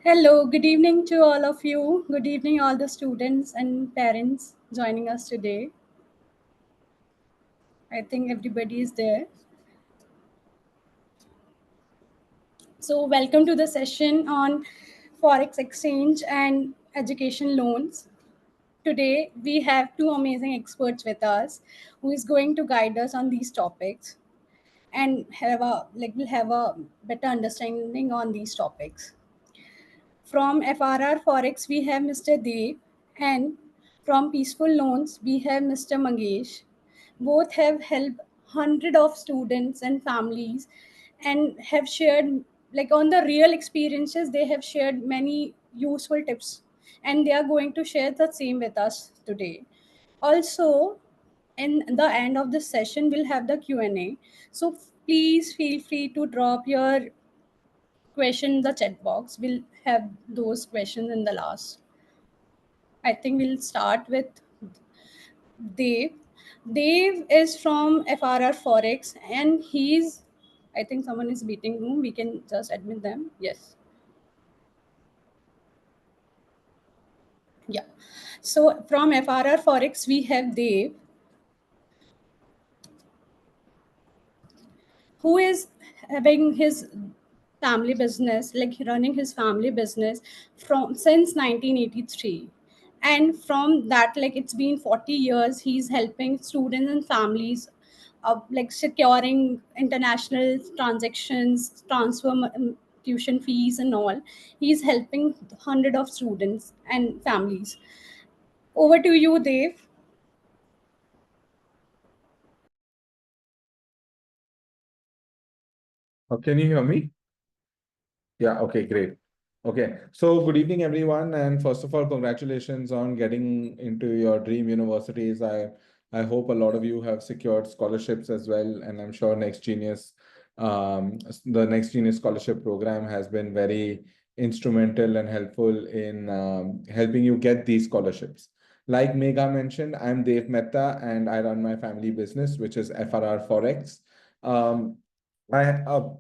Hello, good evening to all of you. Good evening, all the students and parents joining us today. I think everybody is there. So, welcome to the session on Forex exchange and education loans. Today, we have two amazing experts with us who is going to guide us on these topics and we'll have a better understanding on these topics. From FRR Forex, we have Mr. Dev, and from Peaceful Loans, we have Mr. Mangesh. Both have helped hundred of students and families and have shared, like on the real experiences, they have shared many useful tips and they are going to share the same with us today. Also, in the end of this session, we'll have the Q&A. So please feel free to drop your question in the chat box. We'll have those questions in the last. I think we'll start with Dave. Dave is from FRR Forex and he's, I think someone is beating room. We can just admit them. Yes. Yeah. So from FRR Forex, we have Dave, who is having his family business, like running his family business from since 1983. And from that, like it's been 40 years, he's helping students and families like securing international transactions, tuition fees and all. He's helping hundred of students and families. Over to you, Dave. Can you hear me? Yeah, okay, great. Okay, so good evening, everyone. And first of all, congratulations on getting into your dream universities. I hope a lot of you have secured scholarships as well. And I'm sure the Next Genius Scholarship Program has been very instrumental and helpful in helping you get these scholarships. Like Megha mentioned, I'm Dev Mehta and I run my family business, which is FRR Forex. Um, what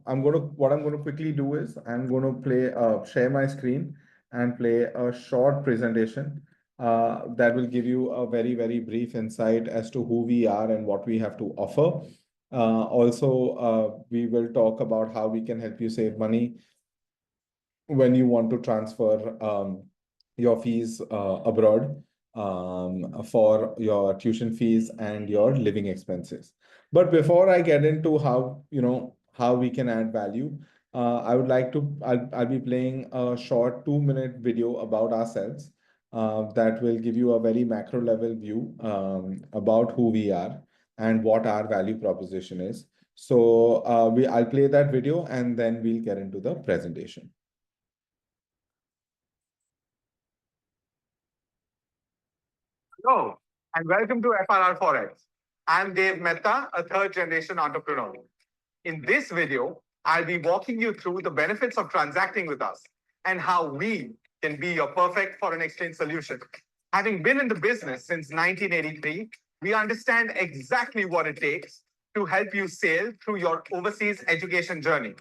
I'm going to quickly do is I'm going to share my screen and play a short presentation that will give you a very, very brief insight as to who we are and what we have to offer. We will talk about how we can help you save money when you want to transfer your fees abroad for your tuition fees and your living expenses. But before I get into how we can add value, I'll be playing a short 2-minute video about ourselves that will give you a very macro level view about who we are and what our value proposition is. So I'll play that video and then we'll get into the presentation. Hello, and welcome to FRR Forex. I'm Dev Mehta, a third-generation entrepreneur. In this video, I'll be walking you through the benefits of transacting with us and how we can be your perfect foreign exchange solution. Having been in the business since 1983, we understand exactly what it takes to help you sail through your overseas education journey.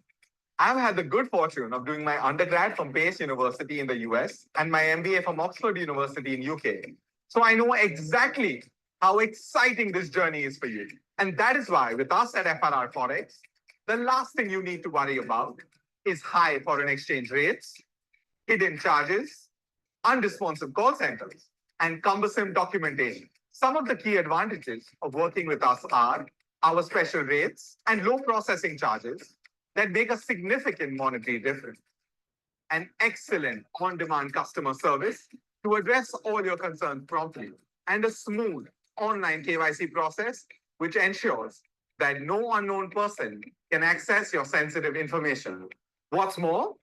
I've had the good fortune of doing my undergrad from Pace University in the US and my MBA from Oxford University in UK. So I know exactly how exciting this journey is for you. And that is why with us at FRR Forex, the last thing you need to worry about is high foreign exchange rates, hidden charges, unresponsive call centers, and cumbersome documentation. Some of the key advantages of working with us are our special rates and low processing charges that make a significant monetary difference, an excellent on-demand customer service to address all your concerns promptly, and a smooth online KYC process which ensures that no unknown person can access your sensitive information. What's more,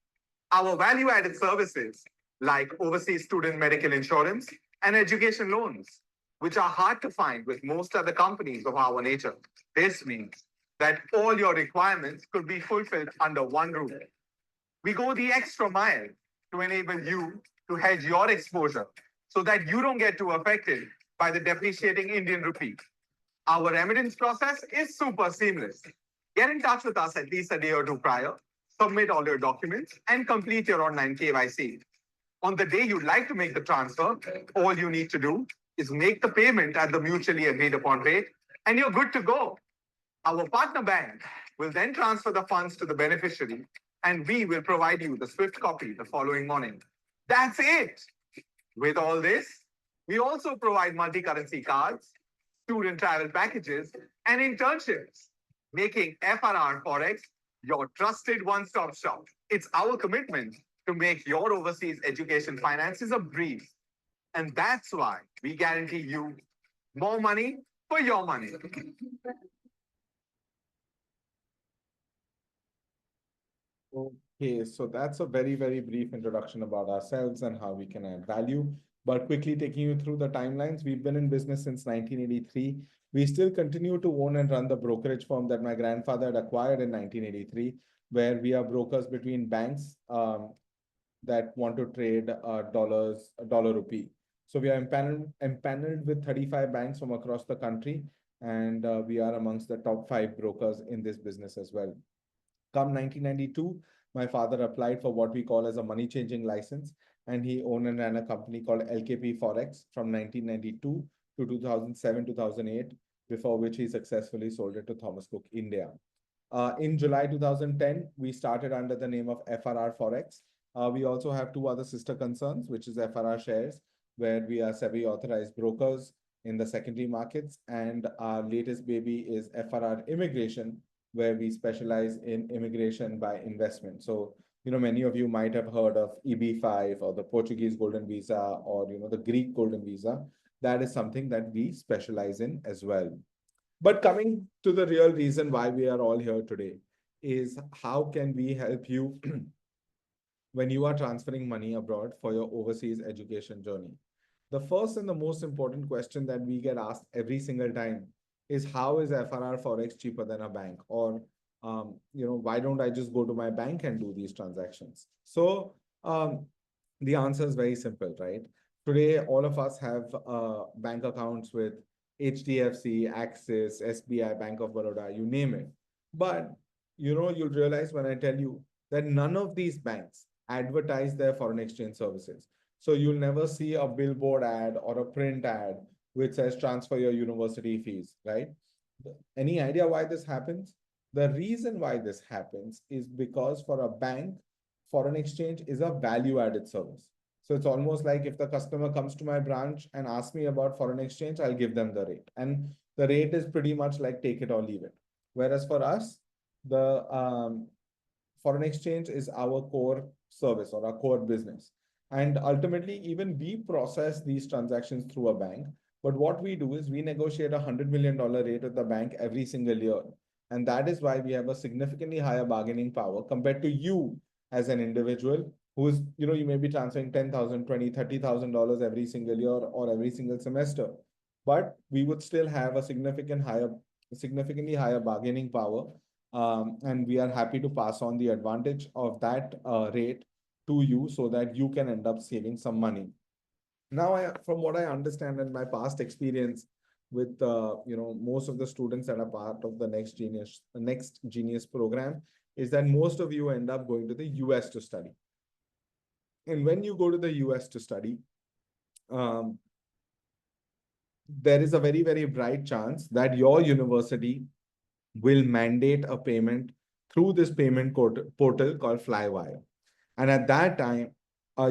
our value-added services like overseas student medical insurance and education loans, which are hard to find with most other companies of our nature. This means that all your requirements could be fulfilled under one roof. We go the extra mile to enable you to hedge your exposure so that you don't get too affected by the depreciating Indian rupee. Our remittance process is super seamless. Get in touch with us at least a day or two prior. submit all your documents, and complete your online KYC. On the day you'd like to make the transfer, all you need to do is make the payment at the mutually agreed upon rate, and you're good to go. Our partner bank will then transfer the funds to the beneficiary, and we will provide you the SWIFT copy the following morning. That's it. With all this, we also provide multi-currency cards, student travel packages, and internships, making FRR Forex your trusted one-stop shop. It's our commitment to make your overseas education finances a breeze. And that's why we guarantee you more money for your money. Okay, so that's a very, very brief introduction about ourselves and how we can add value. But quickly taking you through the timelines, we've been in business since 1983. We still continue to own and run the brokerage firm that my grandfather had acquired in 1983, where we are brokers between banks that want to trade dollars, dollar rupee. So we are empaneled with 35 banks from across the country, and we are amongst the top 5 brokers in this business as well. Come 1992, my father applied for what we call as a money changing license, and he owned and ran a company called LKP Forex from 1992 to 2007, 2008, before which he successfully sold it to Thomas Cook India. In July 2010, we started under the name of FRR Forex. We also have 2 other sister concerns, which is FRR Shares, where we are SEBI authorized brokers in the secondary markets. And our latest baby is FRR Immigration, where we specialize in immigration by investment. So, many of you might have heard of EB5 or the Portuguese Golden Visa or, the Greek Golden Visa. That is something that we specialize in as well. But coming to the real reason why we are all here today is how can we help you when you are transferring money abroad for your overseas education journey? The first and the most important question that we get asked every single time is how is FRR Forex cheaper than a bank? Or, why don't I just go to my bank and do these transactions? So the answer is very simple, right? Today, all of us have bank accounts with HDFC, Axis, SBI, Bank of Baroda, you name it. But, you'll realize when I tell you that none of these banks advertise their foreign exchange services. So you'll never see a billboard ad or a print ad which says transfer your university fees, right? Any idea why this happens? The reason why this happens is because for a bank, foreign exchange is a value-added service. So it's almost like if the customer comes to my branch and asks me about foreign exchange, I'll give them the rate. And the rate is pretty much like take it or leave it. Whereas for us, the foreign exchange is our core service or our core business. And ultimately, even we process these transactions through a bank. But what we do is we negotiate $100 million rate with the bank every single year. And that is why we have a significantly higher bargaining power compared to you as an individual who is, you may be transferring $10,000, $20,000, $30,000 every single year or every single semester. But we would still have a significantly higher bargaining power. And we are happy to pass on the advantage of that rate to you so that you can end up saving some money. Now, from what I understand in my past experience with most of the students that are part of the Next Genius program, is that most of you end up going to the US to study. And when you go to the US to study, there is a very, very bright chance that your university will mandate a payment through this payment portal called Flywire. And at that time,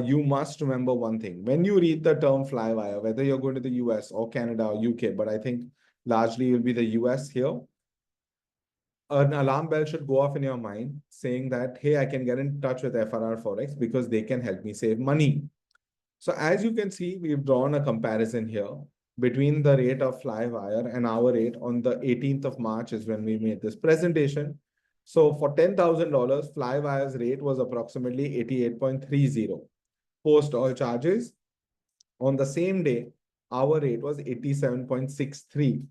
you must remember one thing. When you read the term Flywire, whether you're going to the US or Canada or UK, but I think largely it will be the US here, an alarm bell should go off in your mind saying that, hey, I can get in touch with FRR Forex because they can help me save money. So as you can see, we've drawn a comparison here between the rate of Flywire and our rate on the 18th of March is when we made this presentation. So for $10,000, Flywire's rate was approximately 88.30. Post all charges, on the same day, our rate was 87.63.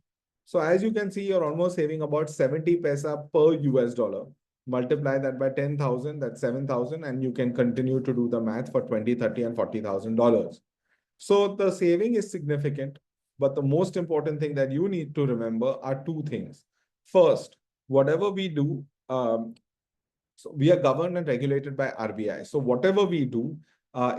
So as you can see, you're almost saving about 70 paisa per US dollar. Multiply that by 10,000, that's 7,000, and you can continue to do the math for 20, 30, and $40,000. So the saving is significant, but the most important thing that you need to remember are 2 things. First, whatever we do, So we are governed and regulated by RBI. So whatever we do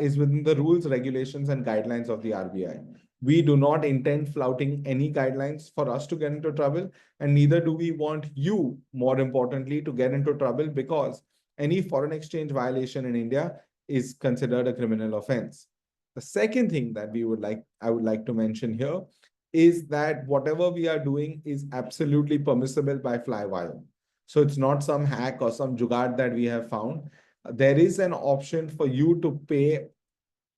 is within the rules, regulations, and guidelines of the RBI. We do not intend flouting any guidelines for us to get into trouble, and neither do we want you, more importantly, to get into trouble, because any foreign exchange violation in India is considered a criminal offense. The second thing that I would like to mention here is that whatever we are doing is absolutely permissible by Flywire. So it's not some hack or some jugaad that we have found. There is an option for you to pay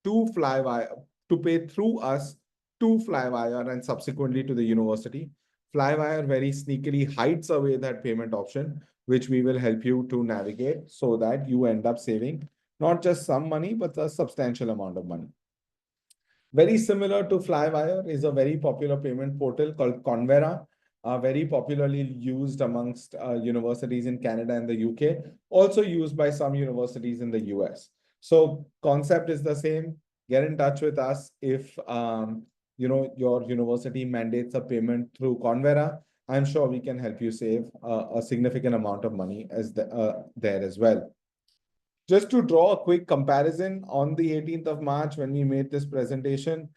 to Flywire, to pay through us to Flywire and subsequently to the university. Flywire very sneakily hides away that payment option, which we will help you to navigate so that you end up saving not just some money, but a substantial amount of money. Very similar to Flywire is a very popular payment portal called Convera, very popularly used amongst universities in Canada and the UK, also used by some universities in the US. So concept is the same. Get in touch with us if your university mandates a payment through Convera. I'm sure we can help you save a significant amount of money there as well. Just to draw a quick comparison, on the 18th of March, when we made this presentation,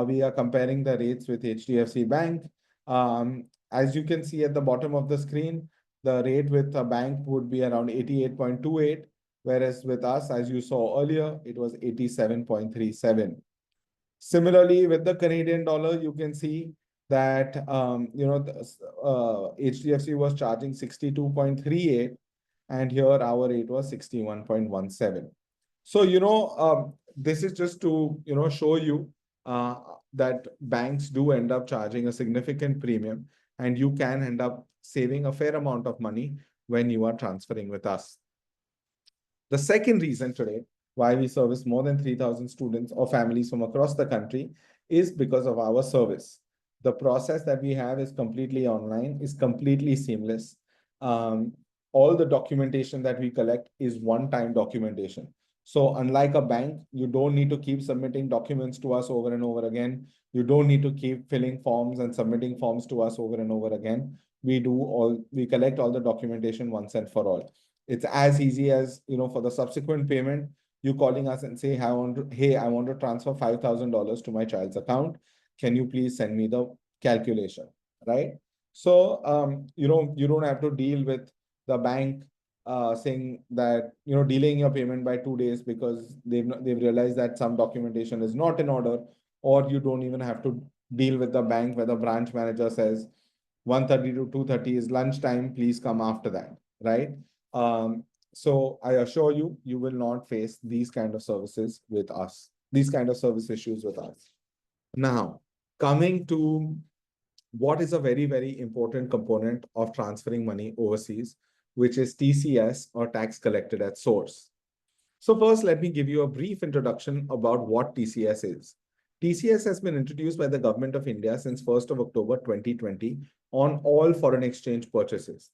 we are comparing the rates with HDFC Bank. As you can see at the bottom of the screen, the rate with a bank would be around 88.28, whereas with us, as you saw earlier, it was 87.37. Similarly, with the Canadian dollar, you can see that HDFC was charging 62.38, and here our rate was 61.17. So, this is just to, show you that banks do end up charging a significant premium, and you can end up saving a fair amount of money when you are transferring with us. The second reason today why we service more than 3,000 students or families from across the country is because of our service. The process that we have is completely online, is completely seamless. All the documentation that we collect is one-time documentation. So unlike a bank, you don't need to keep submitting documents to us over and over again. You don't need to keep filling forms and submitting forms to us over and over again. We collect all the documentation once and for all. It's as easy as, for the subsequent payment, you calling us and say, hey, I want to transfer $5,000 to my child's account. Can you please send me the calculation, right? So, you don't have to deal with the bank saying that, delaying your payment by 2 days because they've realized that some documentation is not in order, or you don't even have to deal with the bank where the branch manager says 1:30 to 2:30 is lunchtime, please come after that, right? So I assure you, you will not face these kind of services with us, these kind of service issues with us. Now, coming to what is a very, very important component of transferring money overseas, which is TCS, or tax collected at source. So first, let me give you a brief introduction about what TCS is. TCS has been introduced by the Government of India since 1st of October 2020 on all foreign exchange purchases,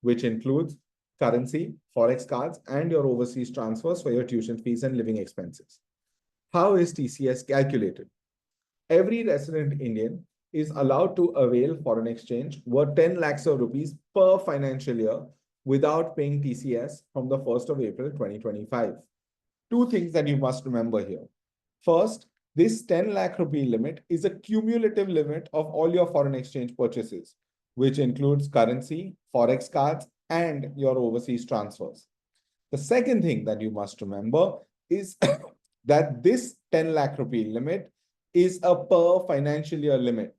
which includes currency, forex cards, and your overseas transfers for your tuition fees and living expenses. How is TCS calculated? Every resident Indian is allowed to avail foreign exchange worth 10 lakhs of rupees per financial year without paying TCS from the 1st of April 2025. Two things that you must remember here. First, this 10 lakh rupee limit is a cumulative limit of all your foreign exchange purchases, which includes currency, forex cards, and your overseas transfers. The second thing that you must remember is that this 10 lakh rupee limit is a per financial year limit,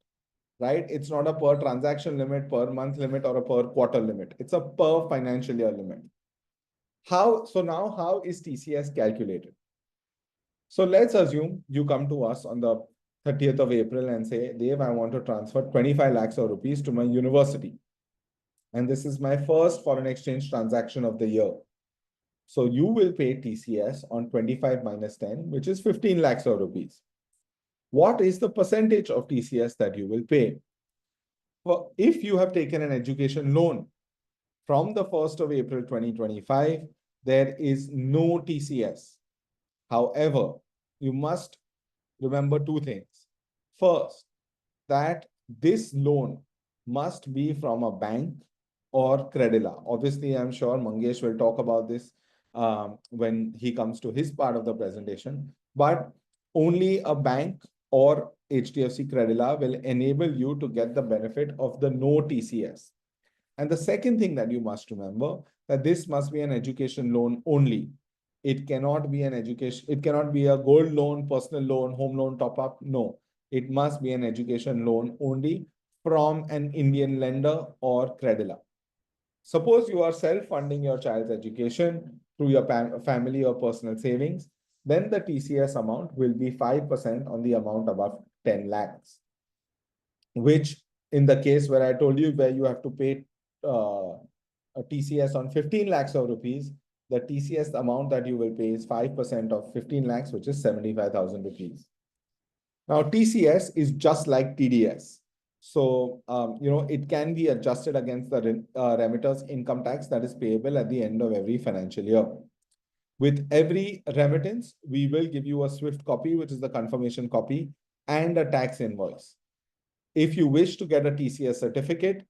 right? It's not a per transaction limit, per month limit, or a per quarter limit. It's a per financial year limit. How is TCS calculated? So let's assume you come to us on the 30th of April and say, Dev, I want to transfer 25 lakhs of rupees to my university. And this is my first foreign exchange transaction of the year. So you will pay TCS on 25 minus 10, which is 15 lakhs of rupees. What is the percentage of TCS that you will pay? Well, if you have taken an education loan from the 1st of April 2025, there is no TCS. However, you must remember two things. First, that this loan must be from a bank or Credila. Obviously, I'm sure Mangesh will talk about this when he comes to his part of the presentation, but only a bank or HDFC Credila will enable you to get the benefit of the no TCS. And the second thing that you must remember, that this must be an education loan only. It cannot be an education, it cannot be a gold loan, personal loan, home loan top up. No, it must be an education loan only from an Indian lender or Credila. Suppose you are self-funding your child's education through your family or personal savings, then the TCS amount will be 5% on the amount above 10 lakhs, which in the case where I told you where you have to pay a TCS on 15 lakhs of rupees, the TCS amount that you will pay is 5% of 15 lakhs, which is 75,000 rupees. Now, TCS is just like TDS. So, it can be adjusted against the remitter's income tax that is payable at the end of every financial year. With every remittance, we will give you a SWIFT copy, which is the confirmation copy, and a tax invoice. If you wish to get a TCS certificate,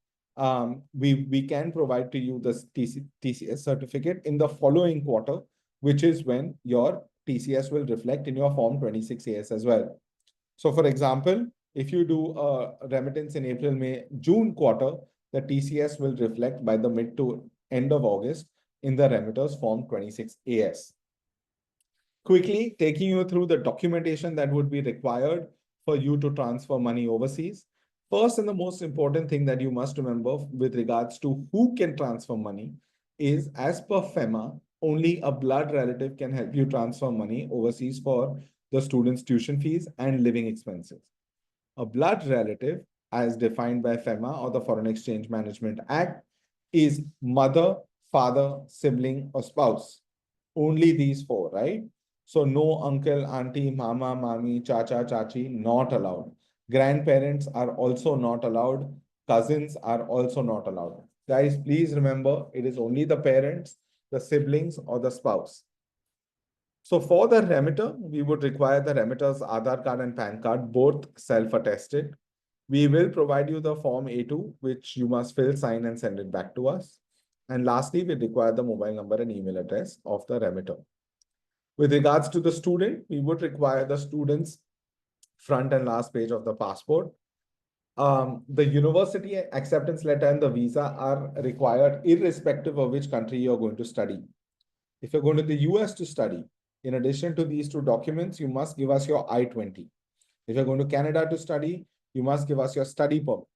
we can provide to you this TCS certificate in the following quarter, which is when your TCS will reflect in your Form 26AS as well. So for example, if you do a remittance in April, May, June quarter, the TCS will reflect by the mid to end of August in the remitter's Form 26AS. Quickly taking you through the documentation that would be required for you to transfer money overseas. First and the most important thing that you must remember with regards to who can transfer money is, as per FEMA, only a blood relative can help you transfer money overseas for the student's tuition fees and living expenses. A blood relative, as defined by FEMA or the Foreign Exchange Management Act, is mother, father, sibling, or spouse. Only these four, right? So no uncle, auntie, mama, mami, chacha, chachi, not allowed. Grandparents are also not allowed. Cousins are also not allowed. Guys, please remember, it is only the parents, the siblings, or the spouse. So for the remitter, we would require the remitter's Aadhaar card and PAN card, both self-attested. We will provide you the Form A2, which you must fill, sign, and send it back to us. And lastly, we require the mobile number and email address of the remitter. With regards to the student, we would require the student's front and last page of the passport. The university acceptance letter and the visa are required irrespective of which country you're going to study. If you're going to the US to study, in addition to these two documents, you must give us your I-20. If you're going to Canada to study, you must give us your study permit.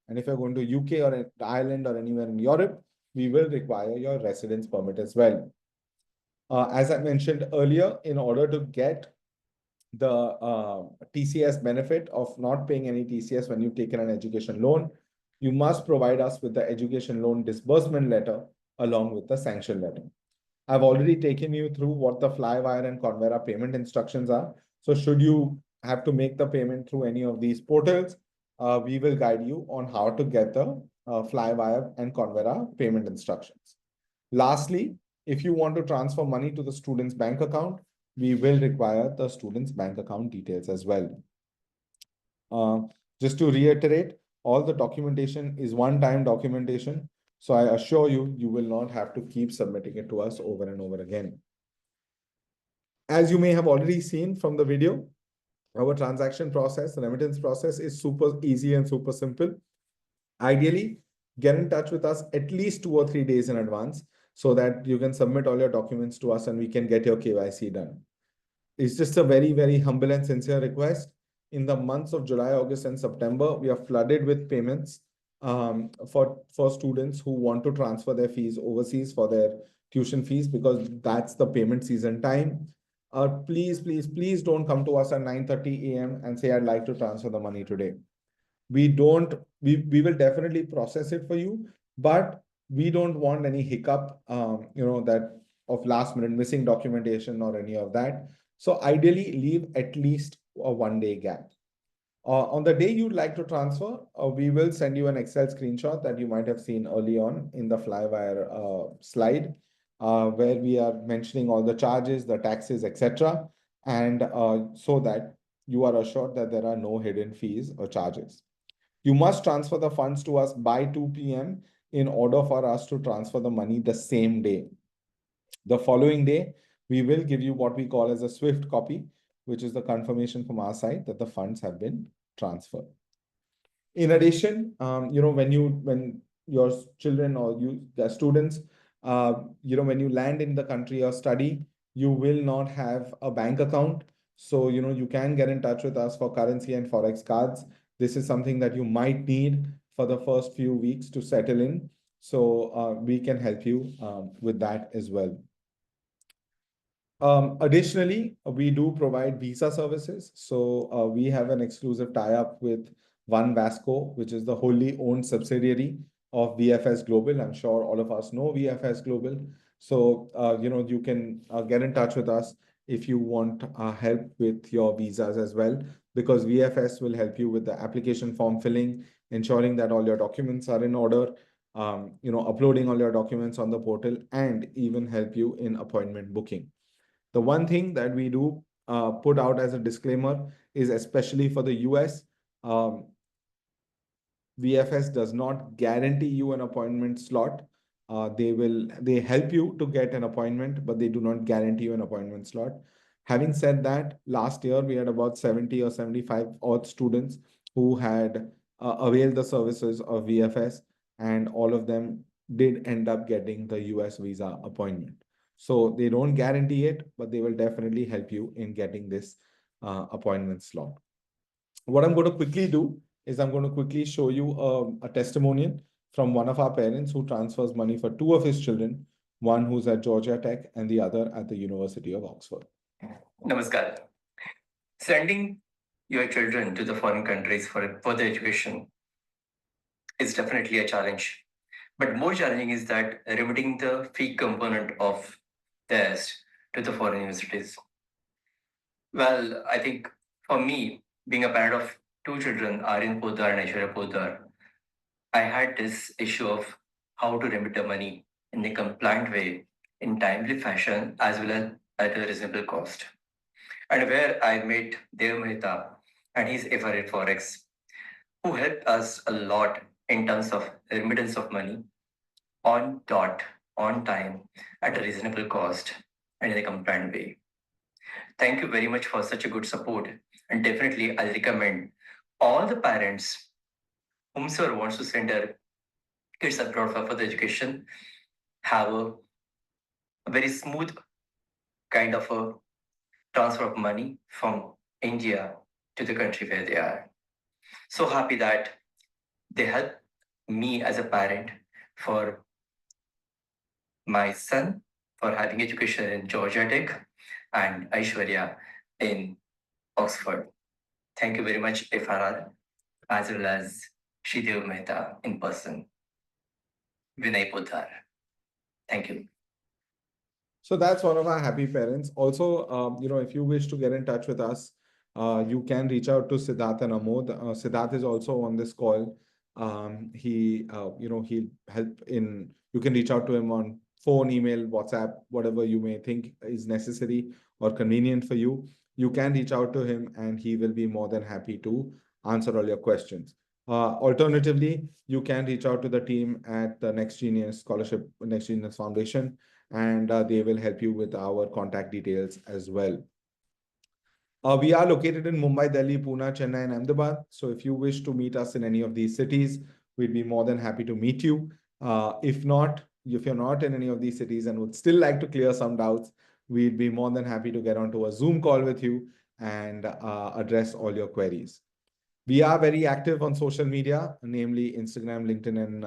And if you're going to UK or Ireland or anywhere in Europe, we will require your residence permit as well. As I mentioned earlier, in order to get the TCS benefit of not paying any TCS when you've taken an education loan, you must provide us with the education loan disbursement letter along with the sanction letter. I've already taken you through what the Flywire and Convera payment instructions are. So should you have to make the payment through any of these portals, we will guide you on how to get the Flywire and Convera payment instructions. Lastly, if you want to transfer money to the student's bank account, we will require the student's bank account details as well. Just to reiterate, all the documentation is one-time documentation. So I assure you, you will not have to keep submitting it to us over and over again. As you may have already seen from the video, our transaction process, the remittance process is super easy and super simple. Ideally, get in touch with us at least 2 or 3 days in advance so that you can submit all your documents to us and we can get your KYC done. It's just a very, very humble and sincere request. In the months of July, August, and September, we are flooded with payments for students who want to transfer their fees overseas for their tuition fees, because that's the payment season time. Please, please, please don't come to us at 9:30 a.m. and say, I'd like to transfer the money today. We will definitely process it for you, but we don't want any hiccup, that of last minute missing documentation or any of that. So ideally leave at least a 1 day gap. On the day you'd like to transfer, we will send you an Excel screenshot that you might have seen early on in the Flywire slide, where we are mentioning all the charges, the taxes, etc. And so that you are assured that there are no hidden fees or charges. You must transfer the funds to us by 2 p.m. in order for us to transfer the money the same day. The following day, we will give you what we call as a SWIFT copy, which is the confirmation from our side that the funds have been transferred. In addition, when your children or the students, when you land in the country or study, you will not have a bank account. So, you can get in touch with us for currency and forex cards. This is something that you might need for the first few weeks to settle in. So we can help you with that as well. Additionally, we do provide visa services. So we have an exclusive tie-up with One Vasco, which is the wholly owned subsidiary of VFS Global. I'm sure all of us know VFS Global. So, you can get in touch with us if you want help with your visas as well, because VFS will help you with the application form filling, ensuring that all your documents are in order, uploading all your documents on the portal, and even help you in appointment booking. The one thing that we do put out as a disclaimer is, especially for the US, VFS does not guarantee you an appointment slot. They help you to get an appointment, but they do not guarantee you an appointment slot. Having said that, last year we had about 70 or 75 odd students who had availed the services of VFS, and all of them did end up getting the US visa appointment. So they don't guarantee it, but they will definitely help you in getting this appointment slot. What I'm going to quickly do is I'm going to quickly show you a testimonial from one of our parents who transfers money for two of his children, one who's at Georgia Tech and the other at the University of Oxford. Namaskar. Sending your children to the foreign countries for further education is definitely a challenge. But more challenging is that remitting the fee component of theirs to the foreign universities. Well, I think for me, being a parent of two children, Aryan Podar and Aishwarya Podar, I had this issue of how to remit the money in a compliant way, in timely fashion, as well as at a reasonable cost. And where I met Dev Mehta and his FRA Forex, who helped us a lot in terms of remittance of money on dot, on time, at a reasonable cost, and in a compliant way. Thank you very much for such a good support. And definitely, I recommend all the parents whomsoever wants to send their kids abroad for further education have a very smooth kind of a transfer of money from India to the country where they are. So happy that they help me as a parent for my son for having education in Georgia Tech and Aishwarya in Oxford. Thank you very much, FRR, as well as Shridev Mehta in person. Vinay Poddar. Thank you. So that's one of our happy parents. Also, if you wish to get in touch with us, you can reach out to Siddharth and Amod. Siddharth is also on this call. He'll help in, you can reach out to him on phone, email, WhatsApp, whatever you may think is necessary or convenient for you. You can reach out to him and he will be more than happy to answer all your questions. Alternatively, you can reach out to the team at the Next Genius Scholarship, Next Genius Foundation, and they will help you with our contact details as well. We are located in Mumbai, Delhi, Pune, Chennai, and Ahmedabad. So if you wish to meet us in any of these cities, we'd be more than happy to meet you. If you're not in any of these cities and would still like to clear some doubts, we'd be more than happy to get onto a Zoom call with you and address all your queries. We are very active on social media, namely Instagram, LinkedIn, and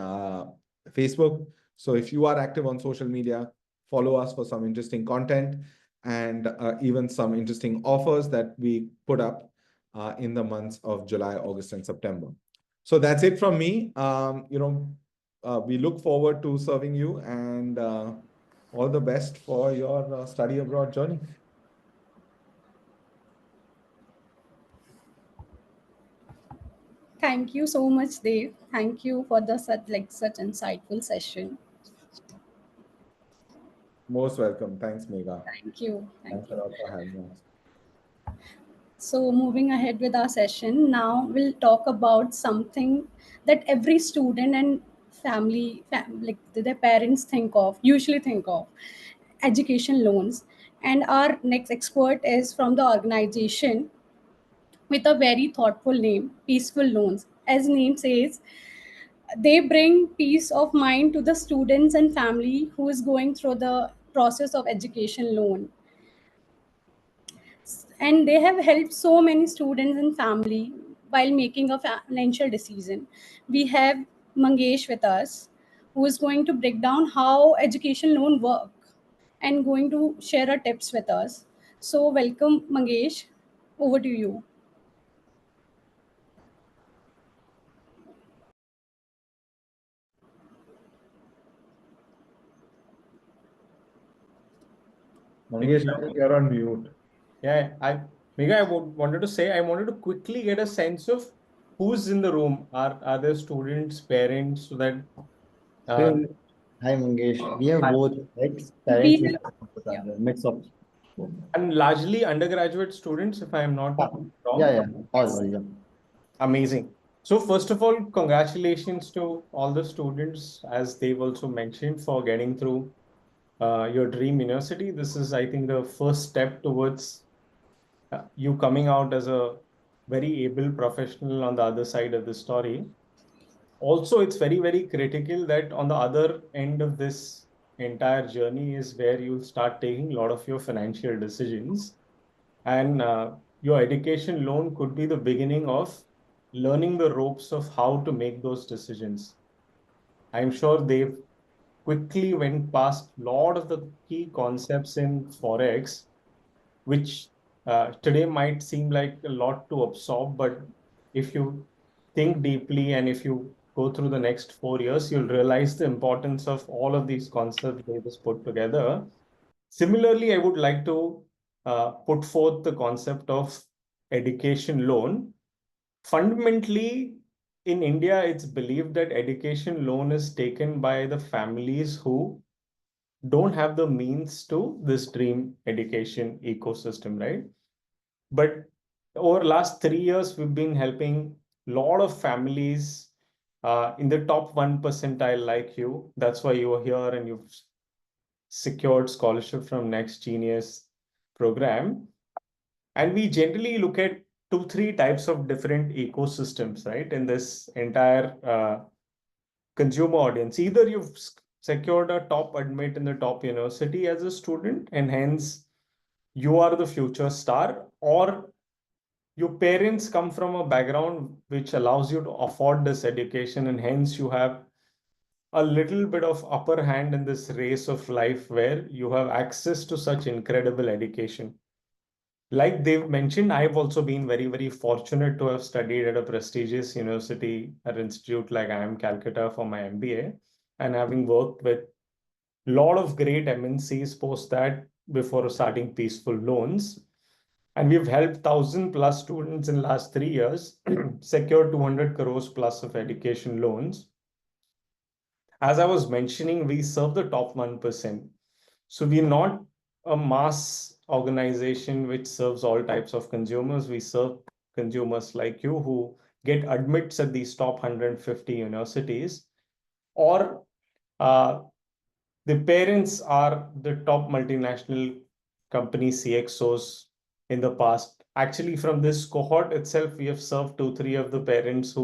Facebook. So if you are active on social media, follow us for some interesting content and even some interesting offers that we put up in the months of July, August, and September. So that's it from me. We look forward to serving you, and all the best for your study abroad journey. Thank you so much, Dave. Thank you for the such insightful session. Most welcome. Thanks, Megha. Thank you. Thanks a lot for having us. So, moving ahead with our session, now we'll talk about something that every student and like their parents usually think of education loans. And our next expert is from the organization with a very thoughtful name, Peaceful Loans. As name says, they bring peace of mind to the students and family who is going through the process of education loan. And they have helped so many students and family while making a financial decision. We have Mangesh with us, who is going to break down how education loan work and going to share our tips with us. So welcome, Mangesh. Over to you. Mangesh, I think you're on mute. Yeah, wanted to say I wanted to quickly get a sense of who's in the room. Are there students, parents, so that uh, Hey, hi Mangesh. We have both, right? Parents We and have, yeah. a mix of both. and largely undergraduate students, if I am not Yeah, wrong. yeah. All, yeah. Amazing. So first of all, congratulations to all the students, as they've also mentioned, for getting through your dream university. This is, I think, the first step towards you coming out as a very able professional on the other side of the story. Also, it's very, very critical that on the other end of this entire journey is where you'll start taking a lot of your financial decisions. And your education loan could be the beginning of learning the ropes of how to make those decisions. I'm sure they've quickly went past a lot of the key concepts in Forex, which today might seem like a lot to absorb, but if you think deeply and if you go through the next 4 years, you'll realize the importance of all of these concepts they just put together. Similarly, I would like to put forth the concept of education loan. Fundamentally, in India, it's believed that education loan is taken by the families who don't have the means to this dream education ecosystem, right? But over last 3 years, we've been helping a lot of families in the top 1 percentile like you. That's why you are here and you've secured scholarship from Next Genius program. And we generally look at 2, 3 types of different ecosystems, right? In this entire consumer audience. Either you've secured a top admit in the top university as a student, and hence you are the future star, or your parents come from a background which allows you to afford this education, and hence you have a little bit of upper hand in this race of life where you have access to such incredible education. Like they've mentioned, I've also been very, very fortunate to have studied at a prestigious university or institute like IIM Calcutta for my MBA, and having worked with a lot of great MNCs post that before starting Peaceful Loans. And we've helped 1,000+ students in last 3 years secure 200 crores plus of education loans. As I was mentioning, we serve the top 1%. So we're not a mass organization which serves all types of consumers. We serve consumers like you who get admits at these top 150 universities, or uh, the parents are the top multinational company CXOs in the past. Actually, from this cohort itself, we have served 2, 3 of the parents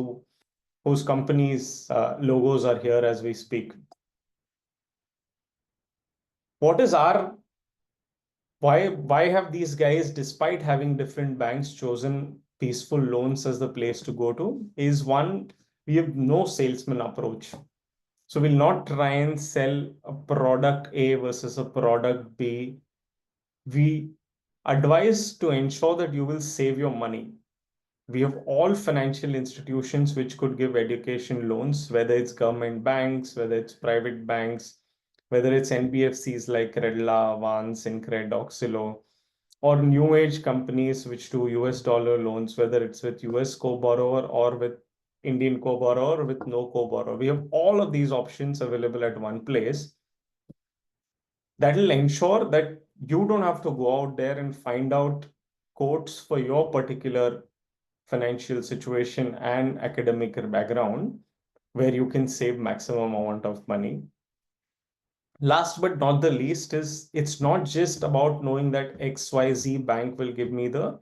whose companies logos are here as we speak. What is our why have these guys, despite having different banks, chosen Peaceful Loans as the place to go to? Is one, we have no salesman approach. So we'll not try and sell a product A versus a product B. We advise to ensure that you will save your money. We have all financial institutions which could give education loans, whether it's government banks, whether it's private banks, whether it's NBFCs like Credila, Avance, Incred, Oxilo, or new age companies which do US dollar loans, whether it's with US co-borrower or with Indian co-borrower or with no co-borrower. We have all of these options available at one place. That will ensure that you don't have to go out there and find out quotes for your particular financial situation and academic background. where you can save maximum amount of money. Last but not the least is it's not just about knowing that XYZ bank will give me the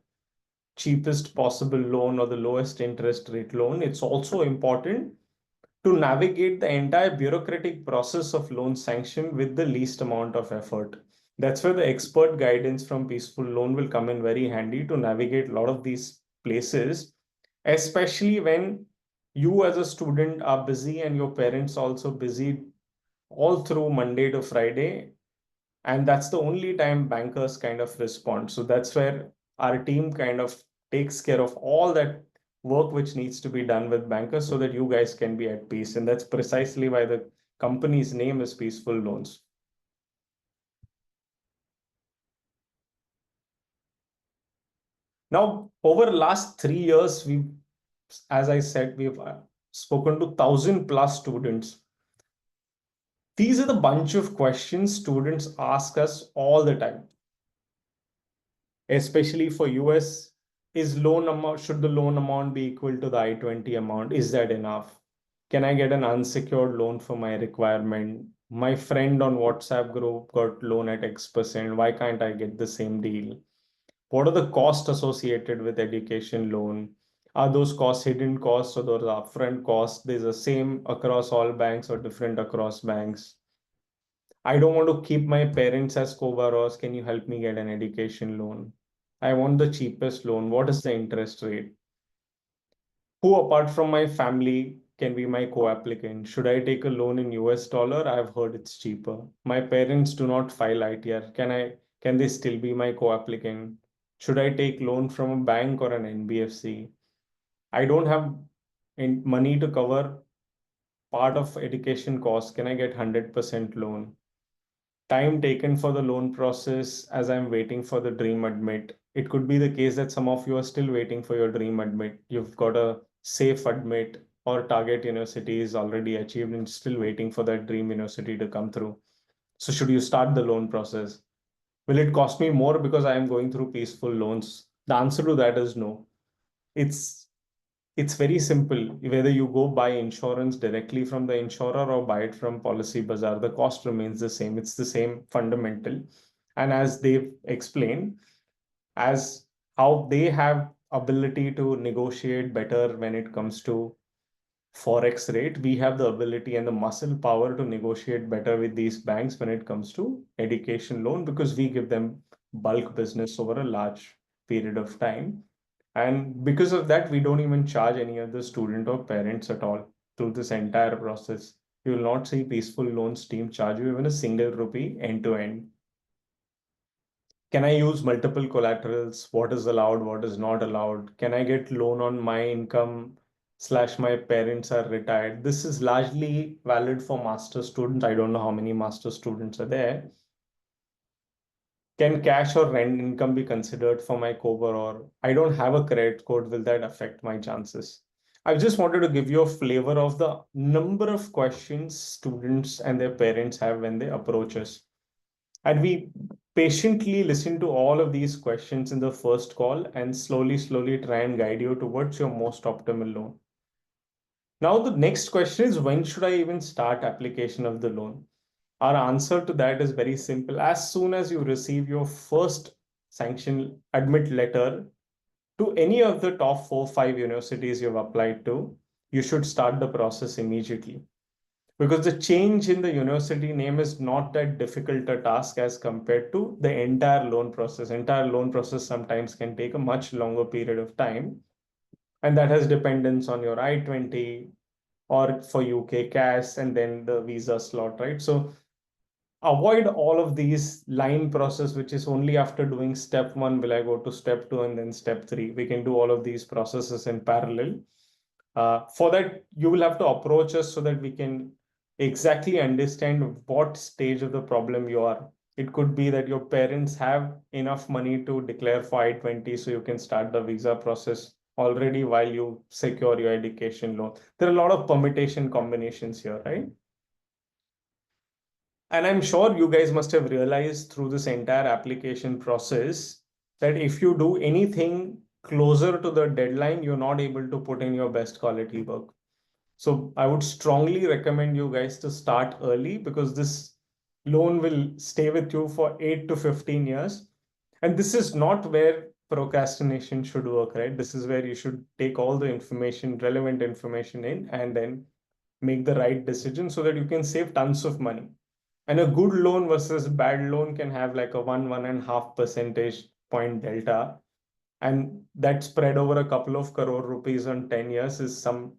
cheapest possible loan or the lowest interest rate loan. It's also important to navigate the entire bureaucratic process of loan sanction with the least amount of effort. That's where the expert guidance from Peaceful Loan will come in very handy to navigate a lot of these places, especially when you as a student are busy and your parents also busy all through Monday to Friday. And that's the only time bankers kind of respond. So that's where our team kind of takes care of all that work which needs to be done with bankers so that you guys can be at peace. And that's precisely why the company's name is Peaceful Loans. Now, over the last 3 years, as I said, we've spoken to 1,000+ students. These are the bunch of questions students ask us all the time, especially for US. Should the loan amount be equal to the I-20 amount? Is that enough? Can I get an unsecured loan for my requirement? My friend on WhatsApp group got loan at X%. Why can't I get the same deal? What are the costs associated with education loan? Are those costs hidden costs or those upfront costs? There's the same across all banks or different across banks? I don't want to keep my parents as co-borrowers. Can you help me get an education loan? I want the cheapest loan. What is the interest rate? Who apart from my family can be my co-applicant? Should I take a loan in US dollar? I've heard it's cheaper. My parents do not file ITR. Can they still be my co-applicant? Should I take loan from a bank or an NBFC? I don't have money to cover part of education costs. Can I get 100% loan? Time taken for the loan process as I'm waiting for the dream admit. It could be the case that some of you are still waiting for your dream admit. You've got a safe admit or target university is already achieved and still waiting for that dream university to come through. So should you start the loan process? Will it cost me more because I am going through Peaceful Loans? The answer to that is no. It's very simple. Whether you go buy insurance directly from the insurer or buy it from Policy Bazaar, the cost remains the same. It's the same fundamental. And as they've explained, as how they have ability to negotiate better when it comes to forex rate, we have the ability and the muscle power to negotiate better with these banks when it comes to education loan because we give them bulk business over a large period of time. And because of that, we don't even charge any of the student or parents at all through this entire process. You will not see Peaceful Loans team charge you even a single rupee end to end. Can I use multiple collaterals? What is allowed? What is not allowed? Can I get loan on my income / my parents are retired? This is largely valid for master students. I don't know how many master students are there. Can cash or rent income be considered for my co-borrower? I don't have a credit code. Will that affect my chances? I just wanted to give you a flavor of the number of questions students and their parents have when they approach us. And we patiently listen to all of these questions in the first call and slowly try and guide you towards your most optimal loan. Now, the next question is, when should I even start application of the loan? Our answer to that is very simple. As soon as you receive your first sanction admit letter to any of the top 4 or 5 universities you've applied to, you should start the process immediately. Because the change in the university name is not that difficult a task as compared to the entire loan process. Entire loan process sometimes can take a much longer period of time. And that has dependence on your I-20 or for UK cash and then the visa slot, right? So avoid all of these line process, which is only after doing step 1 will I go to step 2 and then step 3. We can do all of these processes in parallel. For that, you will have to approach us so that we can exactly understand what stage of the problem you are. It could be that your parents have enough money to declare for I-20, so you can start the visa process already while you secure your education loan. There are a lot of permutation combinations here, right? And I'm sure you guys must have realized through this entire application process that if you do anything closer to the deadline, you're not able to put in your best quality work. So I would strongly recommend you guys to start early, because this loan will stay with you for 8 to 15 years. And this is not where procrastination should work, right? This is where you should take all the information, relevant information in, and then make the right decision so that you can save tons of money. And a good loan versus bad loan can have like a 1.5 percentage point delta. And that spread over a couple of crore rupees on 10 years is some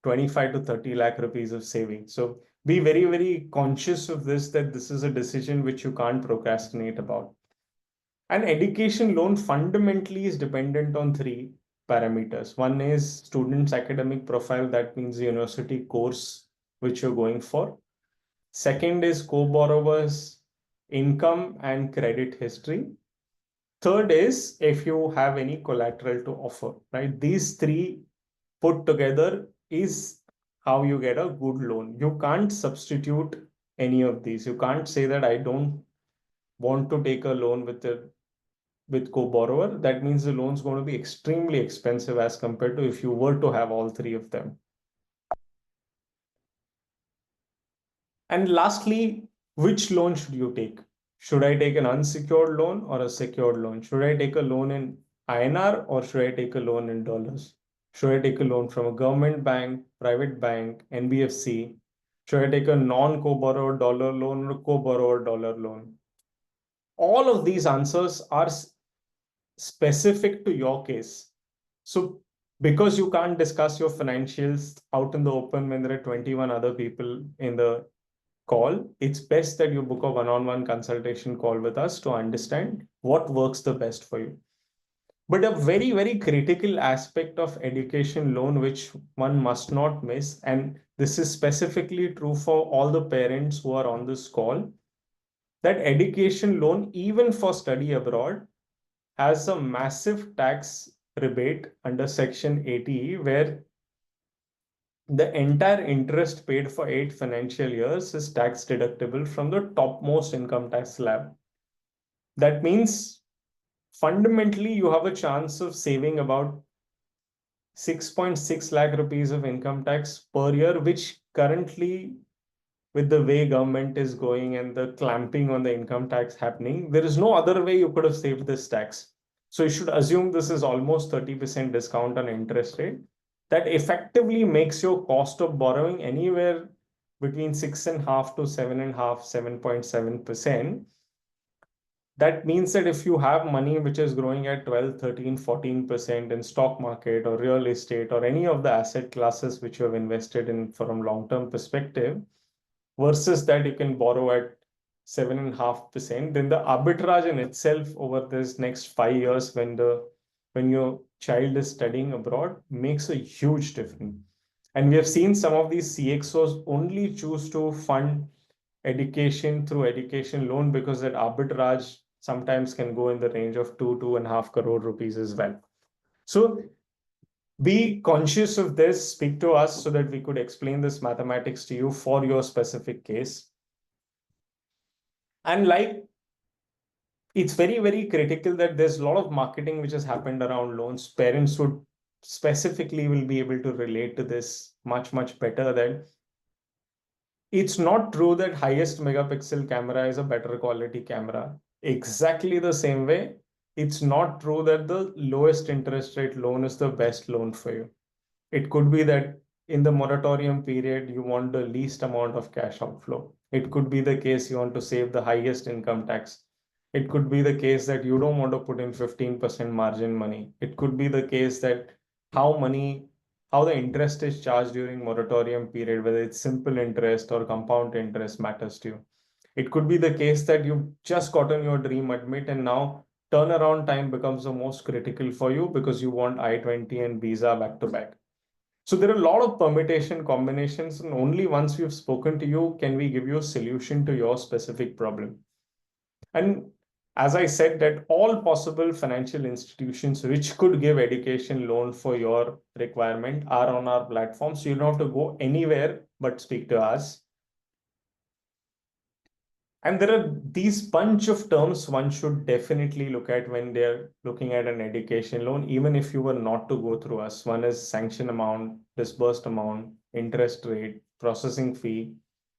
25 to 30 lakh rupees of saving. So be very, very conscious of this, that this is a decision which you can't procrastinate about. An education loan fundamentally is dependent on three parameters. One is student's academic profile, that means the university course which you're going for. Second is co-borrower's income and credit history. Third is if you have any collateral to offer, right? These three put together is how you get a good loan. You can't substitute any of these. You can't say that I don't want to take a loan with co-borrower. That means the loan's going to be extremely expensive as compared to if you were to have all three of them. And lastly, which loan should you take? Should I take an unsecured loan or a secured loan? Should I take a loan in INR or should I take a loan in dollars? Should I take a loan from a government bank, private bank, NBFC? Should I take a non-co-borrower dollar loan or a co-borrower dollar loan? All of these answers are specific to your case. So because you can't discuss your financials out in the open when there are 21 other people in the call, it's best that you book a one-on-one consultation call with us to understand what works the best for you. But a very, very critical aspect of education loan, which one must not miss, and this is specifically true for all the parents who are on this call, that education loan, even for study abroad, has a massive tax rebate under Section 80, where the entire interest paid for 8 financial years is tax deductible from the topmost income tax slab. That means fundamentally you have a chance of saving about 6.6 lakh rupees of income tax per year, which currently, with the way government is going and the clamping on the income tax happening, there is no other way you could have saved this tax. So you should assume this is almost 30% discount on interest rate. That effectively makes your cost of borrowing anywhere between 6.5 to 7.5, 7.7%. That means that if you have money which is growing at 12, 13, 14% in stock market or real estate or any of the asset classes which you have invested in from long-term perspective, versus that you can borrow at 7.5%, then the arbitrage in itself over this next 5 years when your child is studying abroad makes a huge difference. And we have seen some of these CXOs only choose to fund education through education loan because that arbitrage sometimes can go in the range of 2.5 crore rupees as well. So be conscious of this, speak to us so that we could explain this mathematics to you for your specific case. And like, it's very, very critical that there's a lot of marketing which has happened around loans. Parents would specifically will be able to relate to this much, much better, that it's not true that highest megapixel camera is a better quality camera. Exactly the same way, it's not true that the lowest interest rate loan is the best loan for you. It could be that in the moratorium period, you want the least amount of cash outflow. It could be the case you want to save the highest income tax. It could be the case that you don't want to put in 15% margin money. It could be the case that how the interest is charged during moratorium period, whether it's simple interest or compound interest, matters to you. It could be the case that you've just gotten your dream admit and now turnaround time becomes the most critical for you because you want I-20 and visa back to back. So there are a lot of permutation combinations, and only once we've spoken to you can we give you a solution to your specific problem. And as I said, that all possible financial institutions which could give education loan for your requirement are on our platform. So you don't have to go anywhere but speak to us. And there are these bunch of terms one should definitely look at when they're looking at an education loan, even if you were not to go through us. One is sanction amount, disbursed amount, interest rate, processing fee,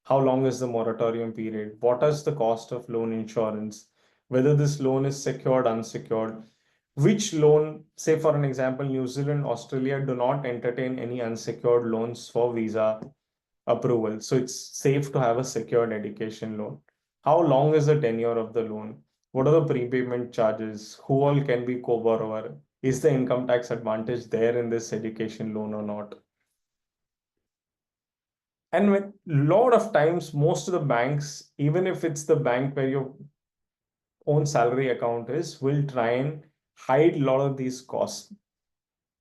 how long is the moratorium period, what is the cost of loan insurance, whether this loan is secured, unsecured, which loan, say for an example, New Zealand, Australia do not entertain any unsecured loans for visa approval. So it's safe to have a secured education loan. How long is the tenure of the loan? What are the prepayment charges? Who all can be co-borrower? Is the income tax advantage there in this education loan or not? And with lot of times, most of the banks, even if it's the bank where your own salary account is, will try and hide a lot of these costs.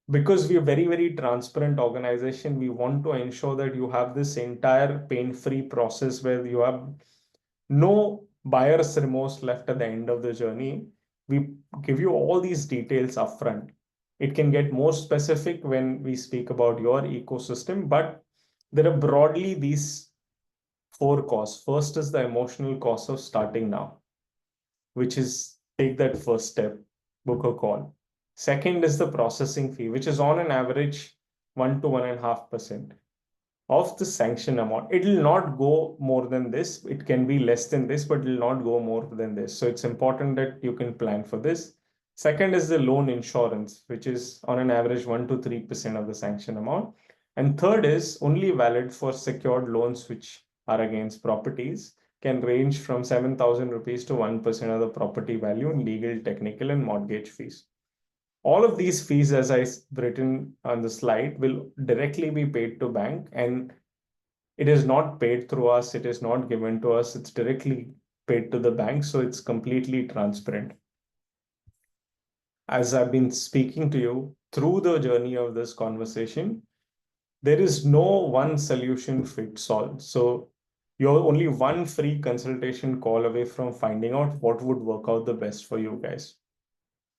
Because we're very, very transparent organization, we want to ensure that you have this entire pain-free process where you have no buyer's remorse left at the end of the journey. We give you all these details upfront. It can get more specific when we speak about your ecosystem, but there are broadly these four costs. First is the emotional cost of starting now, which is take that first step, book a call. Second is the processing fee, which is on an average 1 to 1.5% of the sanction amount. It will not go more than this. It can be less than this, but it will not go more than this. So it's important that you can plan for this. Second is the loan insurance, which is on an average 1 to 3% of the sanction amount. And third is only valid for secured loans, which are against properties, can range from 7,000 rupees to 1% of the property value in legal, technical, and mortgage fees. All of these fees, as I've written on the slide, will directly be paid to bank, and it is not paid through us. It is not given to us. It's directly paid to the bank. So it's completely transparent. As I've been speaking to you through the journey of this conversation, there is no one solution fits all. So you're only one free consultation call away from finding out what would work out the best for you guys.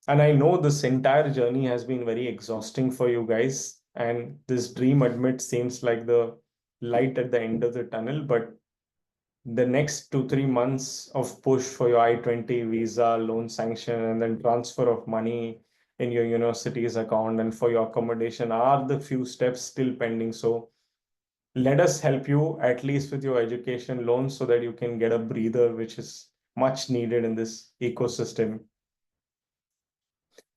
And I know this entire journey has been very exhausting for you guys. And this dream admit seems like the light at the end of the tunnel, but the next 2 3 months of push for your I-20 visa, loan sanction, and then transfer of money in your university's account and for your accommodation are the few steps still pending. So let us help you at least with your education loans so that you can get a breather, which is much needed in this ecosystem.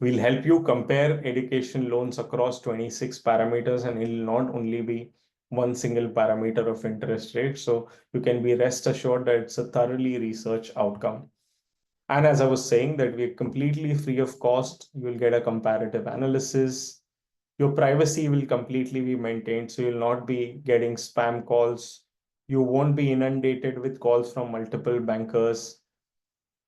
We'll help you compare education loans across 26 parameters, and it'll not only be one single parameter of interest rate. So you can be rest assured that it's a thoroughly researched outcome. And as I was saying, that we're completely free of cost. You'll get a comparative analysis. Your privacy will completely be maintained. So you'll not be getting spam calls. You won't be inundated with calls from multiple bankers.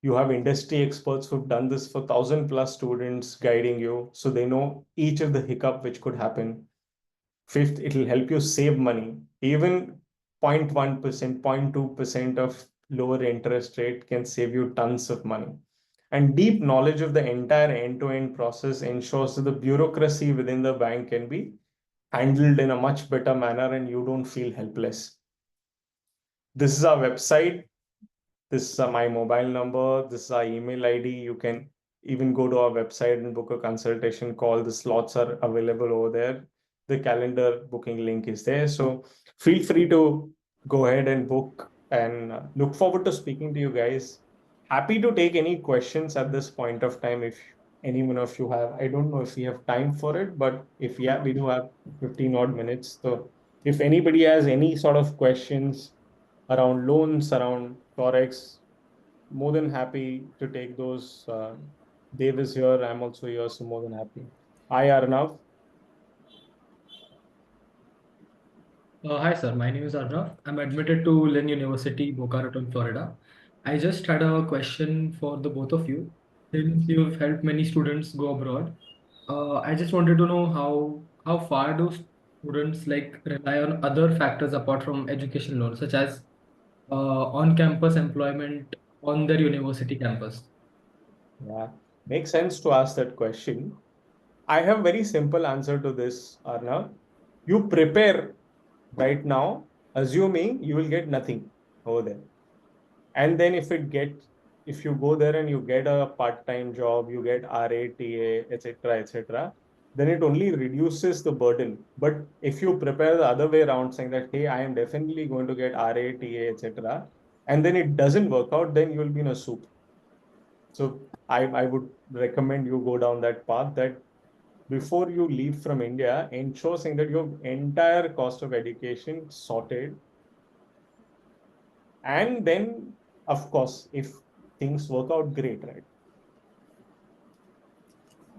You have industry experts who've done this for 1,000+ students guiding you, so they know each of the hiccup which could happen. Fifth, it'll help you save money. Even 0.1%, 0.2% of lower interest rate can save you tons of money. And deep knowledge of the entire end-to-end process ensures that the bureaucracy within the bank can be handled in a much better manner and you don't feel helpless. This is our website. This is my mobile number. This is our email ID. You can even go to our website and book a consultation call. The slots are available over there. The calendar booking link is there. So feel free to go ahead and book, and look forward to speaking to you guys. Happy to take any questions at this point of time if any one of you have. I don't know if we have time for it, but if yeah, we do have 15 odd minutes. So if anybody has any sort of questions around loans, around Forex, more than happy to take those. Dave is here. I'm also here, so more than happy. Hi, Arnav. Hi, sir. My name is Arnav. I'm admitted to Lynn University, Boca Raton, Florida. I just had a question for the both of you. Since you've helped many students go abroad, I just wanted to know how far do students like rely on other factors apart from education loans, such as on-campus employment on their university campus. Yeah, makes sense to ask that question. I have very simple answer to this, Arnav. You prepare right now, assuming you will get nothing over there. And then if you go there and you get a part-time job, you get RATA, etc., etc., then it only reduces the burden. But if you prepare the other way around, saying that, hey, I am definitely going to get RA, TA, etc., and then it doesn't work out, then you will be in a soup. So I would recommend you go down that path, that before you leave from India, ensure saying that your entire cost of education sorted. And then, of course, if things work out, great, right?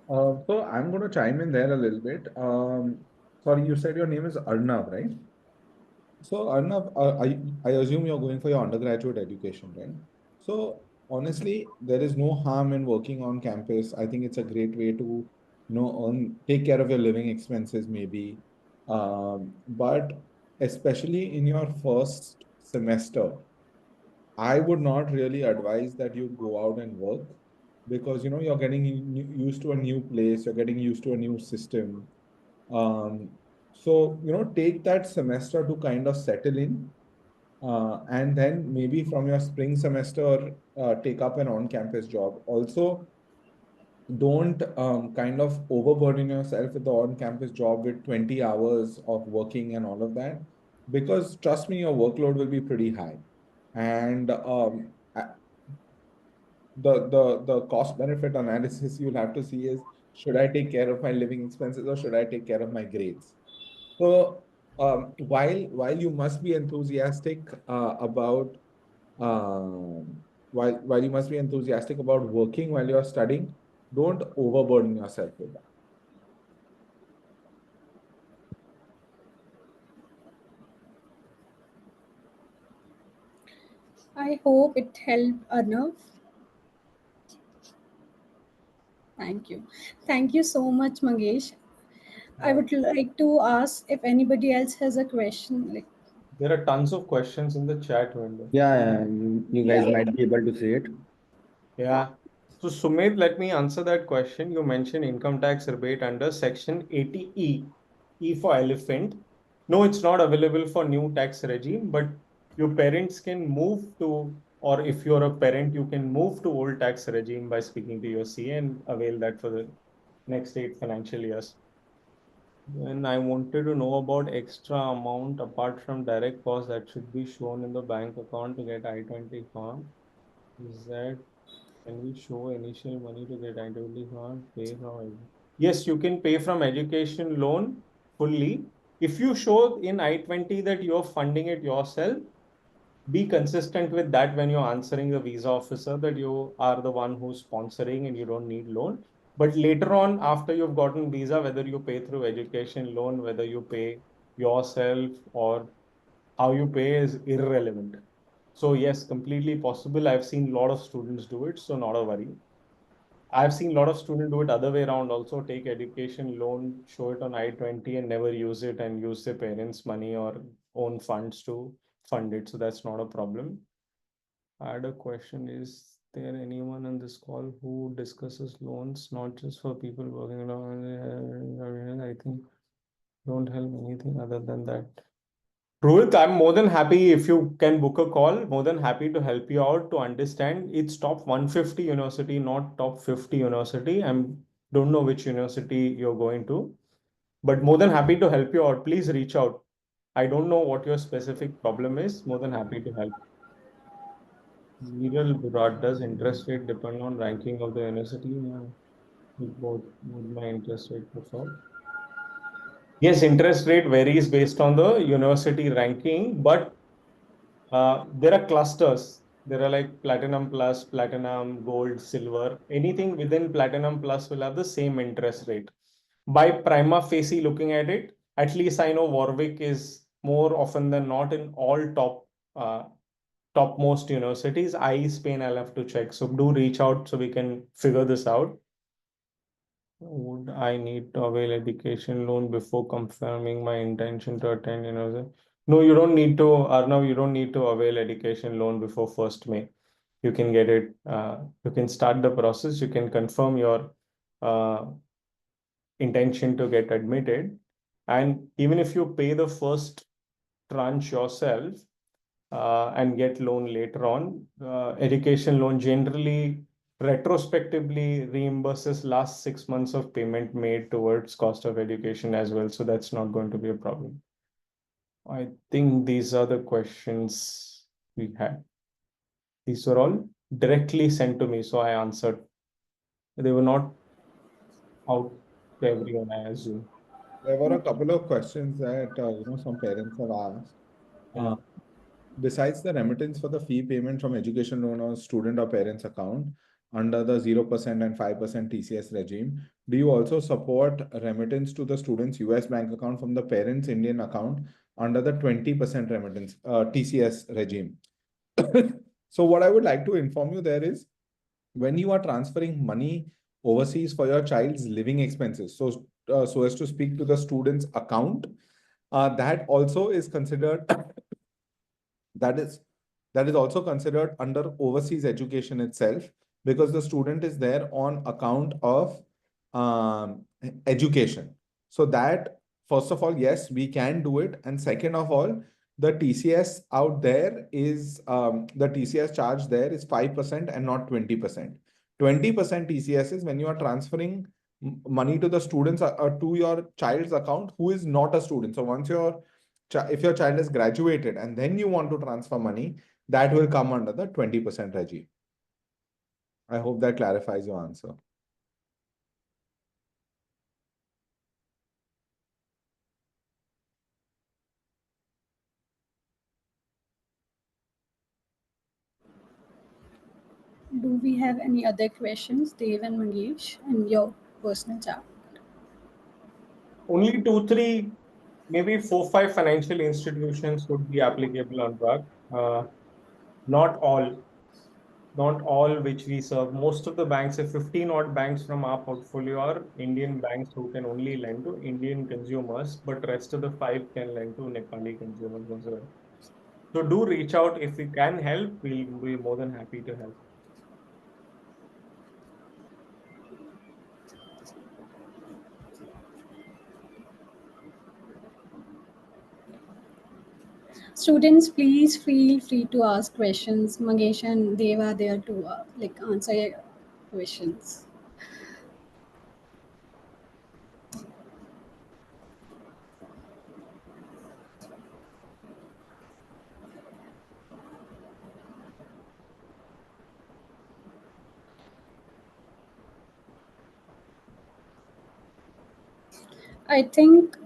So I'm going to chime in there a little bit. Sorry, you said your name is Arnav, right? So Arnav, I assume you're going for your undergraduate education, right? So honestly, there is no harm in working on campus. I think it's a great way to, take care of your living expenses, maybe. But especially in your first semester, I would not really advise that you go out and work because you're getting used to a new place, you're getting used to a new system. Um, so take that semester to kind of settle in, and then maybe from your spring semester take up an on-campus job. Also, don't kind of overburden yourself with the on-campus job with 20 hours of working and all of that, because trust me, your workload will be pretty high. And the cost benefit analysis you'll have to see is, should I take care of my living expenses or should I take care of my grades? So while you must be enthusiastic about while you must be enthusiastic about working while you're studying, don't overburden yourself with that. I hope it helped Arnav. Thank you. Thank you so much, Mangesh. I would like to ask if anybody else has a question. Like, There are tons of questions in the chat window. Yeah, you guys might be able to see it. Yeah. So Sumit, let me answer that question. You mentioned income tax rebate under Section 80E, E for elephant. No, it's not available for new tax regime, but your parents can move to, or if you're a parent, you can move to old tax regime by speaking to your CA and avail that for the next 8 financial years. Then I wanted to know about extra amount apart from direct cost that should be shown in the bank account to get I-20 form. Is that, can we show initial money to get I-20 form? Pay from, yes, you can pay from education loan fully. If you show in I-20 that you're funding it yourself, be consistent with that when you're answering the visa officer, that you are the one who's sponsoring and you don't need loan. But later on, after you've gotten visa, whether you pay through education loan, whether you pay yourself or how you pay is irrelevant. So yes, completely possible. I've seen a lot of students do it, so not a worry. I've seen a lot of students do it other way around also, take education loan, show it on I-20 and never use it and use their parents' money or own funds to fund it. So that's not a problem. I had a question. Is there anyone on this call who discusses loans, not just for people working on, I think don't help anything other than that. Rohit, I'm more than happy if you can book a call, more than happy to help you out to understand. It's top 150 university, not top 50 university. I don't know which university you're going to, but more than happy to help you out. Please reach out. I don't know what your specific problem is. More than happy to help. Viral Burat, does interest rate depend on ranking of the university? Yeah. Both would my interest rate prefer? Yes, interest rate varies based on the university ranking, but there are clusters. There are like platinum plus, platinum, gold, silver. Anything within platinum plus will have the same interest rate. By prima facie looking at it, at least I know Warwick is more often than not in all topmost universities. Spain, I'll have to check. So do reach out so we can figure this out. Would I need to avail education loan before confirming my intention to attend university? No, you don't need to, Arnav, you don't need to avail education loan before 1st May. You can get it, you can start the process, you can confirm your intention to get admitted. And even if you pay the first tranche yourself and get loan later on, education loan generally retrospectively reimburses last 6 months of payment made towards cost of education as well. So that's not going to be a problem. I think these are the questions we had. These were all directly sent to me, so I answered. They were not out to everyone, I assume. There were a couple of questions that some parents have asked. Yeah. Besides the remittance for the fee payment from education loan or student or parents account under the 0% and 5% TCS regime, do you also support remittance to the student's US bank account from the parent's Indian account under the 20% remittance TCS regime? So what I would like to inform you there is when you are transferring money overseas for your child's living expenses, so as to speak to the student's account, that also is considered that is that is also considered under overseas education itself because the student is there on account of education. So that, first of all, yes, we can do it, and second of all, the TCS out there is the TCS charge there is 5% and not 20%. 20% TCS is when you are transferring money to the students to your child's account who is not a student. So once if your child has graduated and then you want to transfer money, that will come under the 20% regime. I hope that clarifies your answer. Do we have any other questions, Dev and Mangesh, in your personal chat? Only 2, 3, maybe 4, 5 financial institutions would be applicable on drug. Not all, not all which we serve. Most of the banks, 15 odd banks from our portfolio are Indian banks who can only lend to Indian consumers, but rest of the 5 can lend to Nepali consumers as well. So do reach out if we can help. We'll be more than happy to help. Students, please feel free to ask questions. Mangesh and Dev are there to answer your questions. I think,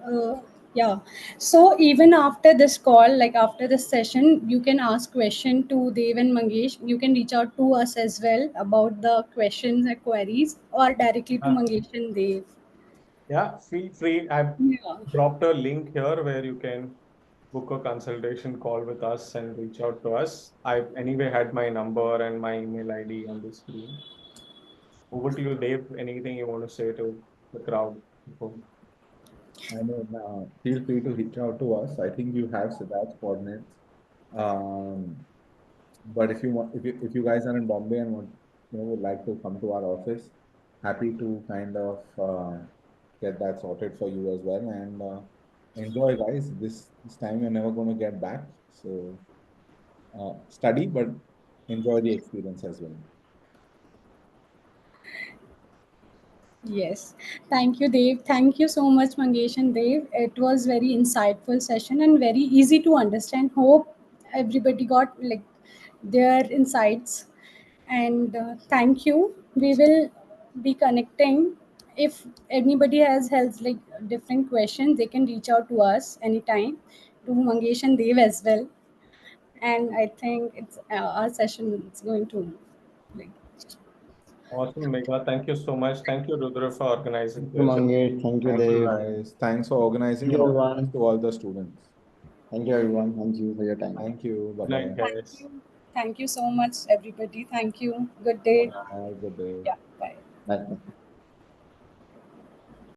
yeah. So even after this call, like after this session, you can ask question to Dev and Mangesh. You can reach out to us as well about the questions and queries, or directly to Mangesh and Dev. Yeah, feel free. I've Yeah. dropped a link here where you can book a consultation call with us and reach out to us. I've anyway had my number and my email ID on the screen. Over to you, Dave. Anything you want to say to the crowd before? I mean, feel free to reach out to us. I think you have Siddharth's coordinates. Um, but if you guys are in Bombay and would like to come to our office, happy to kind of get that sorted for you as well. And enjoy, guys. This time you're never going to get back. So study, but enjoy the experience as well. Yes. Thank you, Dev. Thank you so much, Mangesh and Dev. It was very insightful session and very easy to understand. Hope everybody got like their insights. And thank you. We will be connecting. If anybody has like different questions, they can reach out to us anytime, to Mangesh and Dev as well. And I think it's our session is going to like. Awesome, Megha. Thank you so much. Thank you, Rudra, for organizing Thank you, this. Mangesh. Thank you, Thank you, Dave. guys. Thanks for Thank organizing you, and all the best everyone. to all the students. Thank you, everyone. Thank you for your time. Thank you. Good night, Bye-bye. Thank guys. you. Thank you so much, everybody. Thank you. Good day. Bye. Good day. Yeah, bye. Bye.